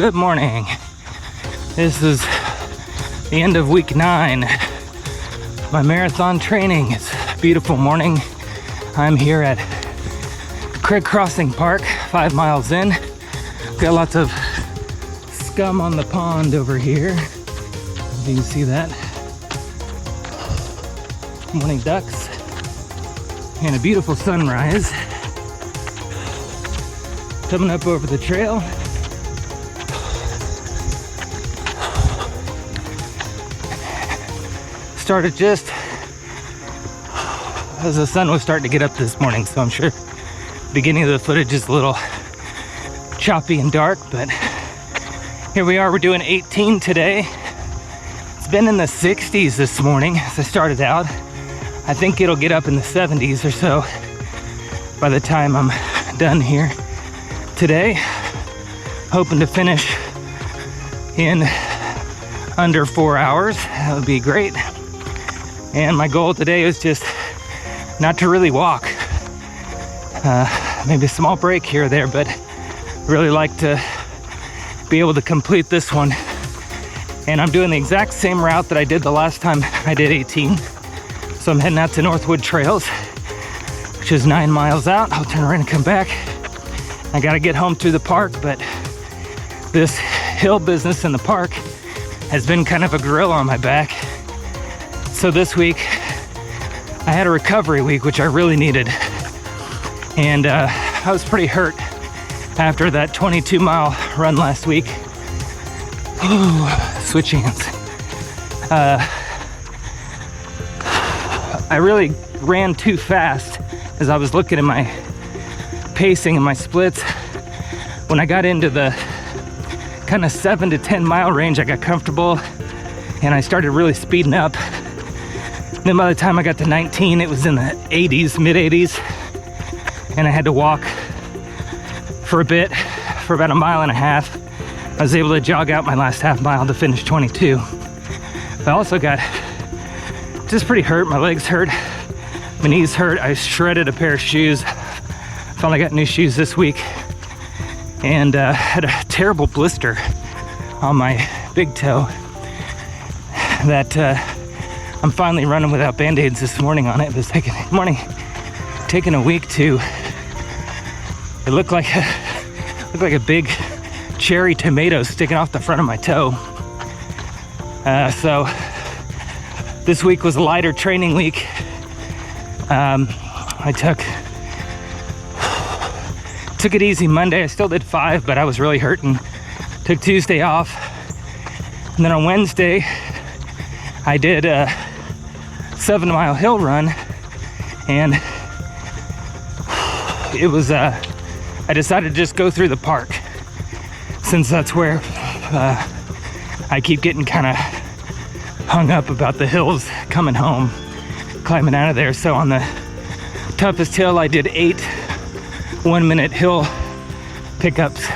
Good morning. This is the end of week 9. My marathon training. It's a beautiful morning. I'm here at Craig Crossing Park, 5 miles in. Got lots of scum on the pond over here. If you can see that. Morning ducks. And a beautiful sunrise. Coming up over the trail. Started just as the sun was starting to get up this morning, so I'm sure the beginning of the footage is a little choppy and dark, but here we are. We're doing 18 today. It's been in the 60s this morning as I started out. I think it'll get up in the 70s or so by the time I'm done here today. Hoping to finish in under 4 hours. That would be great. And my goal today is just not to really walk. Maybe a small break here or there, but really like to be able to complete this one. And I'm doing the exact same route that I did the last time I did 18. So I'm heading out to Northwood Trails, which is 9 miles out. I'll turn around and come back. I gotta get home through the park, but this hill business in the park has been kind of a gorilla on my back. So this week, I had a recovery week, which I really needed. And I was pretty hurt after that 22-mile run last week. Ooh, switch hands. I really ran too fast as I was looking at my pacing and my splits. When I got into the kind of 7 to 10 mile range, I got comfortable and I started really speeding up. Then by the time I got to 19, it was in the 80s, mid 80s, and I had to walk for a bit, for about 1.5 miles. I was able to jog out my last half mile to finish 22. I also got just pretty hurt. My legs hurt, my knees hurt. I shredded a pair of shoes. Finally got new shoes this week, and had a terrible blister on my big toe that I'm finally running without band-aids this morning on it. It was taking a week to. It looked like a big cherry tomato sticking off the front of my toe. So this week was a lighter training week. I took it easy Monday. I still did 5, but I was really hurting. Took Tuesday off. And then on Wednesday, I did a 7-mile hill run. And it was, I decided to just go through the park, since that's where I keep getting kind of hung up about the hills coming home, climbing out of there. So on the toughest hill, I did 8 1-minute hill pickups,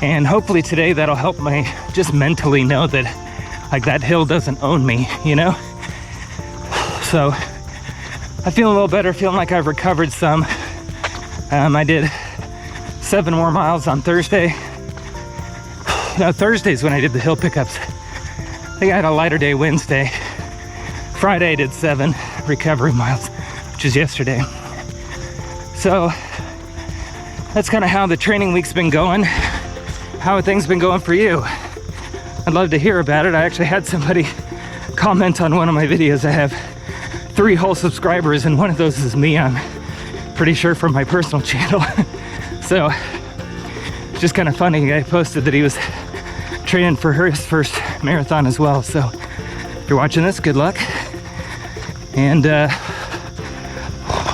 and hopefully today that'll help me just mentally know that like that hill doesn't own me, you know. So I feel a little better, feeling like I've recovered some. I did 7 more miles on Thursday. No, Thursday's when I did the hill pickups. I think I had a lighter day Wednesday. Friday I did 7 recovery miles, which is yesterday. So that's kind of how the training week's been going. How have things been going for you? I'd love to hear about it. I actually had somebody comment on one of my videos. I have 3 whole subscribers, and one of those is me. I'm pretty sure from my personal channel. So it's just kind of funny. A guy posted that he was training for his first marathon as well. So if you're watching this, good luck. And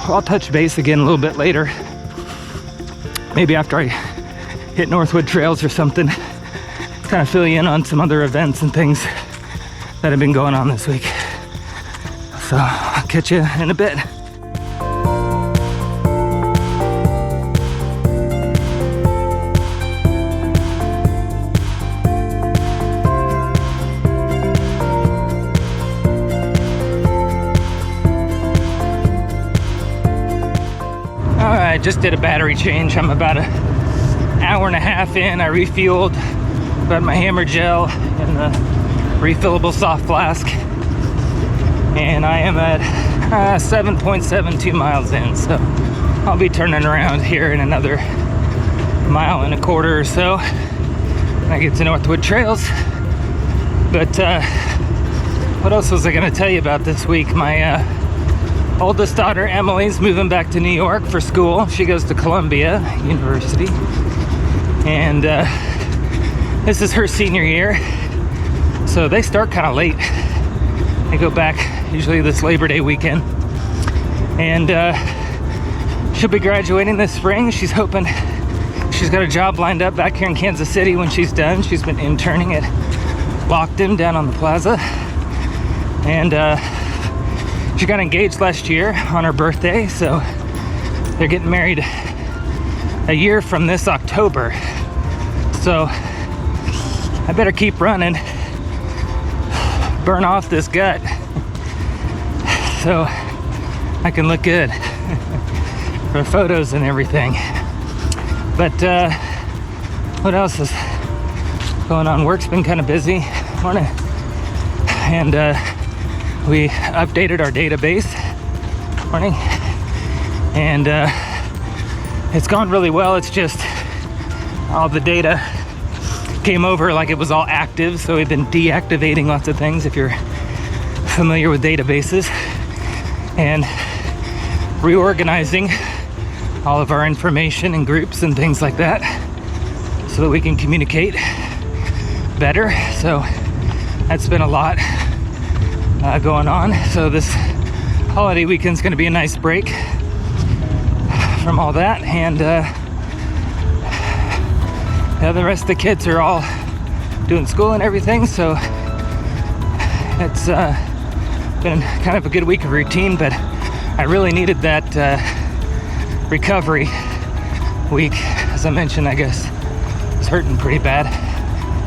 I'll touch base again a little bit later. Maybe after I hit Northwood Trails or something. Kind of fill you in on some other events and things that have been going on this week. So I'll catch you in a bit. I just did a battery change. I'm about an hour and a half in. I refueled got my hammer gel and the refillable soft flask, and I am at 7.72 miles in, so I'll be turning around here in another mile and a quarter or so when I get to Northwood Trails. But what else was I going to tell you about this week? My oldest daughter Emily's moving back to New York for school. She goes to Columbia University, and this is her senior year, so they start kind of late. They go back usually this Labor Day weekend, and she'll be graduating this spring. She's hoping, she's got a job lined up back here in Kansas City when she's done. She's been interning at Lockton down on the plaza, and she got engaged last year on her birthday, so they're getting married a year from this October. So I better keep running, burn off this gut so I can look good for photos and everything. But what else is going on? Work's been kind of busy morning, and we updated our database morning, and it's gone really well. It's just all the data came over like it was all active, so we've been deactivating lots of things, if you're familiar with databases, and reorganizing all of our information in groups and things like that so that we can communicate better. So that's been a lot going on. So this holiday weekend's going to be a nice break from all that, and the rest of the kids are all doing school and everything, so it's been kind of a good week of routine. But I really needed that recovery week. As I mentioned, I guess I was hurting pretty bad.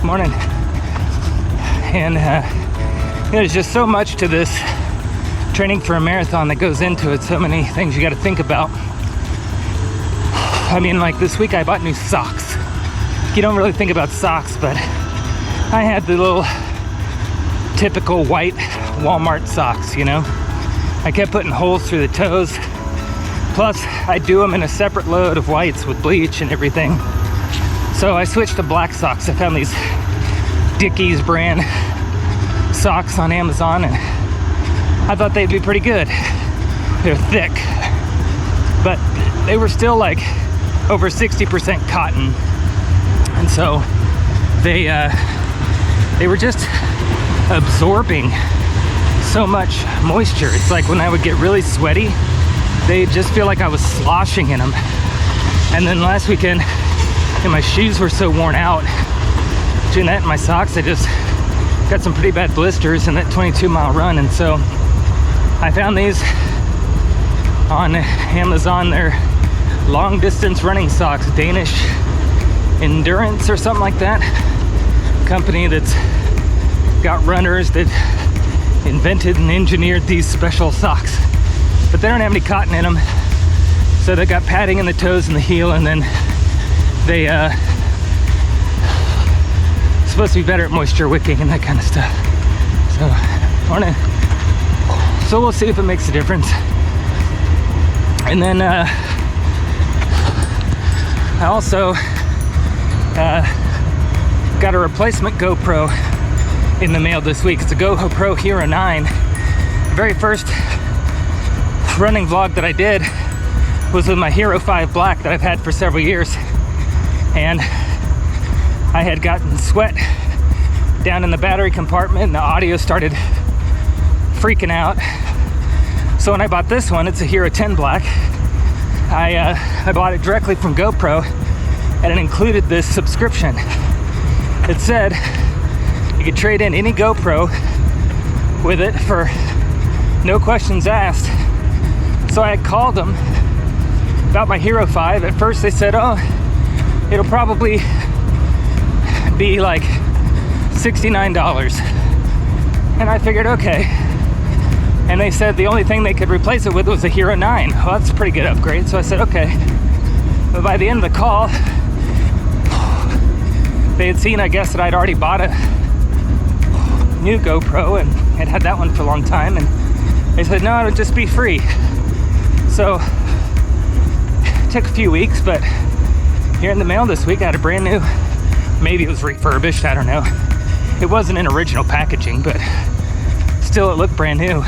Morning. And there's just so much to this training for a marathon that goes into it, so many things you got to think about. I mean, like this week I bought new socks. You don't really think about socks, but I had the little typical white Walmart socks, you know. I kept putting holes through the toes. Plus, I do them in a separate load of whites with bleach and everything. So I switched to black socks. I found these Dickies brand socks on Amazon, and I thought they'd be pretty good. They're thick, but they were still like over 60% cotton. And so they were just absorbing so much moisture. It's like when I would get really sweaty, they just feel like I was sloshing in them. And then last weekend, my shoes were so worn out. Doing that in my socks, I just got some pretty bad blisters in that 22-mile run. And so I found these on Amazon. They're long distance running socks, Danish Endurance or something like that. Company that's got runners that invented and engineered these special socks. But they don't have any cotton in them, so they got padding in the toes and the heel, and then they supposed to be better at moisture wicking and that kind of stuff. So we'll see if it makes a difference. And then I also got a replacement GoPro in the mail this week. It's a GoPro Hero 9. The very first running vlog that I did was with my Hero 5 Black that I've had for several years, and I had gotten sweat down in the battery compartment and the audio started freaking out. So when I bought this one, it's a Hero 10 Black. I bought it directly from GoPro, and it included this subscription. It said you could trade in any GoPro with it for no questions asked. So I had called them about my Hero 5. At first they said, oh, it'll probably be like $69. And I figured, okay. And they said the only thing they could replace it with was a Hero 9. Well, that's a pretty good upgrade. So I said, okay. But by the end of the call, they had seen, I guess, that I'd already bought a new GoPro and had that one for a long time, and they said no, it would just be free. So it took a few weeks, but here in the mail this week I had a brand new, maybe it was refurbished, I don't know. It wasn't in original packaging, but still it looked brand new.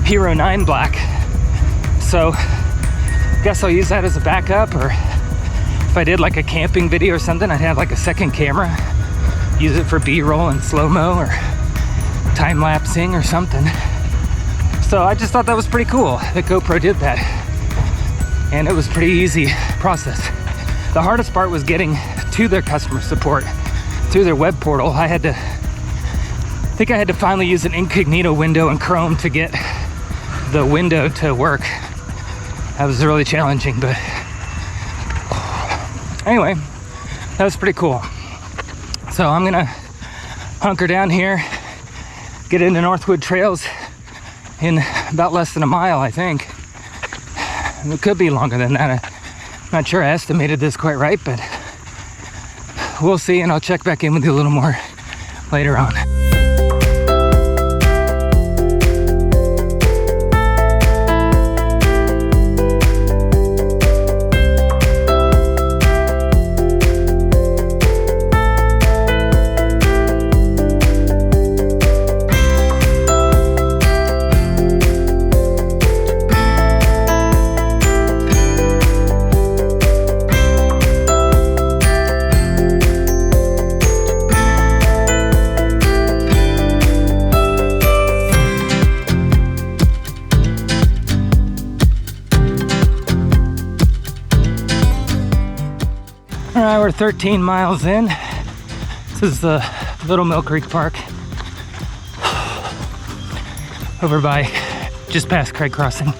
Hero 9 black. So I guess I'll use that as a backup, or if I did like a camping video or something, I'd have like a second camera, use it for B-roll and slow-mo or time-lapsing or something. So I just thought that was pretty cool that GoPro did that, and it was a pretty easy process. The hardest part was getting to their customer support through their web portal. I think I had to finally use an incognito window in Chrome to get the window to work. That was really challenging, but anyway, that was pretty cool. So I'm gonna hunker down here, get into Northwood Trails in about less than a mile, I think. It could be longer than that. I'm not sure I estimated this quite right, but we'll see, and I'll check back in with you a little more later on. All right, we're 13 miles in. This is the Little Mill Creek Park over by just past Craig Crossing.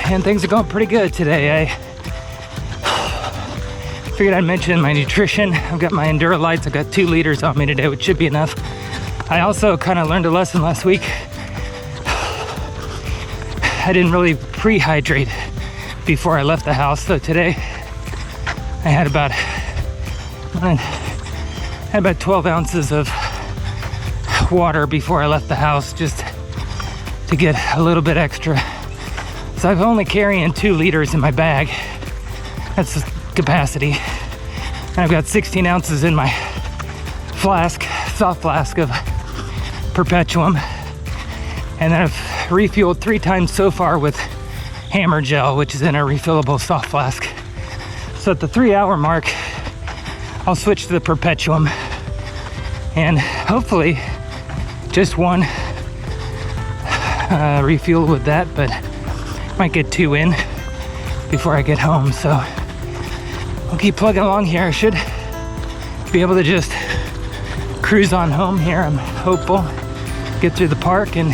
And things are going pretty good today. I figured I'd mention my nutrition. I've got my Enduro lights. I've got 2 liters on me today, which should be enough. I also kind of learned a lesson last week. I didn't really pre-hydrate before I left the house, so today I had about 12 ounces of water before I left the house, just to get a little bit extra. So I've only carrying 2 liters in my bag. That's the capacity. And I've got 16 ounces in my flask, soft flask of Perpetuum. And then I've refueled 3 times so far with Hammer Gel, which is in a refillable soft flask. So at the 3-hour mark, I'll switch to the Perpetuum, and hopefully just 1 refuel with that, but might get 2 in before I get home. So I'll keep plugging along here. I should be able to just cruise on home here. I'm hopeful. Get through the park and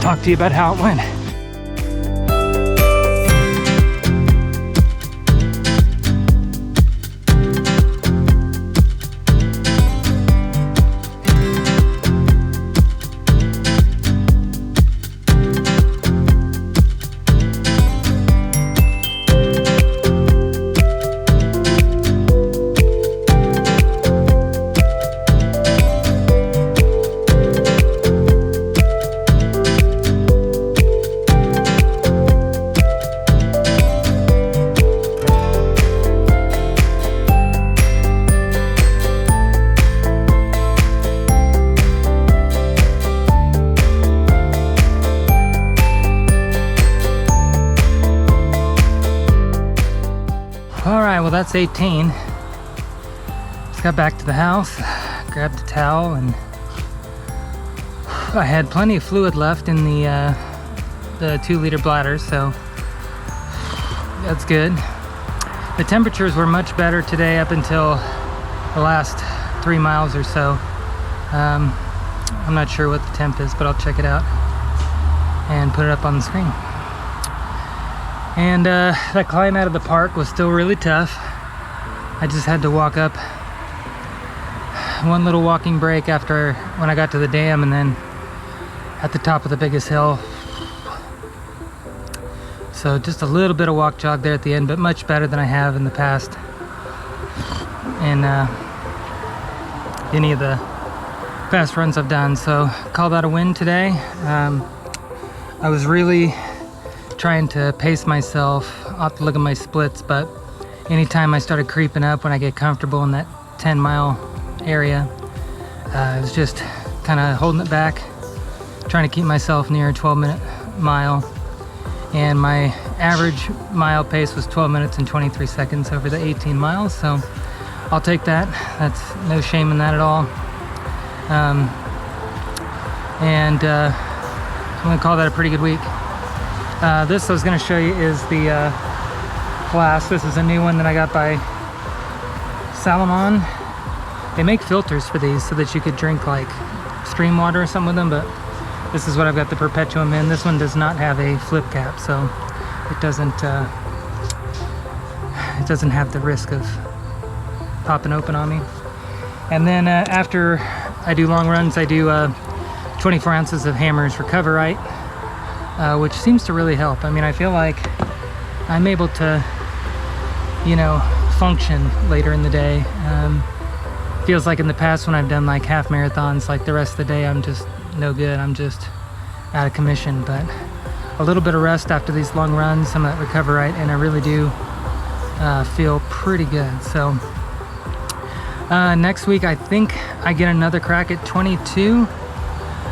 talk to you about how it went. Alright, well that's 18. Just got back to the house, grabbed a towel, and I had plenty of fluid left in the 2-liter bladder, so that's good. The temperatures were much better today up until the last 3 miles or so. I'm not sure what the temp is, but I'll check it out and put it up on the screen. And that climb out of the park was still really tough. I just had to walk up 1 little walking break after when I got to the dam, and then at the top of the biggest hill. So just a little bit of walk jog there at the end, but much better than I have in the past in any of the past runs I've done. So call that a win today. I was really trying to pace myself. I'll have to look at my splits, but anytime I started creeping up when I get comfortable in that 10-mile area, I was just kind of holding it back, trying to keep myself near a 12-minute mile. And my average mile pace was 12 minutes and 23 seconds over the 18 miles. So I'll take that. That's no shame in that at all. I'm gonna call that a pretty good week. This I was gonna show you is the flask. This is a new one that I got by Salomon. They make filters for these so that you could drink like stream water or something with them, but this is what I've got the Perpetuum in. This one does not have a flip cap, so it doesn't have the risk of popping open on me. And then after I do long runs, I do 24 ounces of Hammers Recover Right, which seems to really help. I mean, I feel like I'm able to, function later in the day. Feels like in the past when I've done like half marathons, like the rest of the day I'm just no good. I'm just out of commission. But a little bit of rest after these long runs, some of that Recover Right, and I really do feel pretty good. So next week I think I get another crack at 22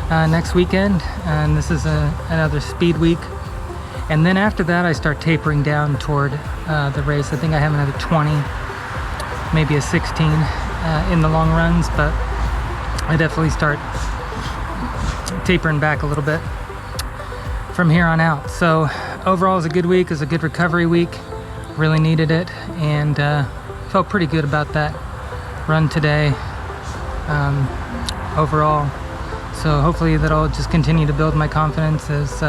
next weekend, and this is another speed week. And then after that I start tapering down toward the race. I think I have another 20, maybe a 16 in the long runs, but I definitely start tapering back a little bit from here on out. So overall, it was a good week. It was a good recovery week. Really needed it, and felt pretty good about that run today overall. So hopefully that'll just continue to build my confidence as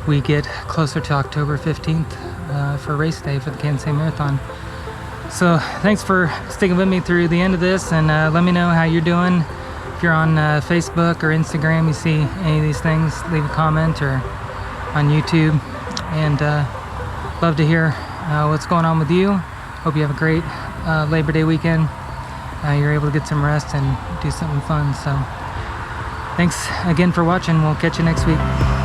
we get closer to October 15th for race day for the Kansas City Marathon. So thanks for sticking with me through the end of this, and let me know how you're doing. If you're on Facebook or Instagram, you see any of these things, leave a comment, or on YouTube. And love to hear what's going on with you. Hope you have a great Labor Day weekend. You're able to get some rest and do something fun. So thanks again for watching. We'll catch you next week.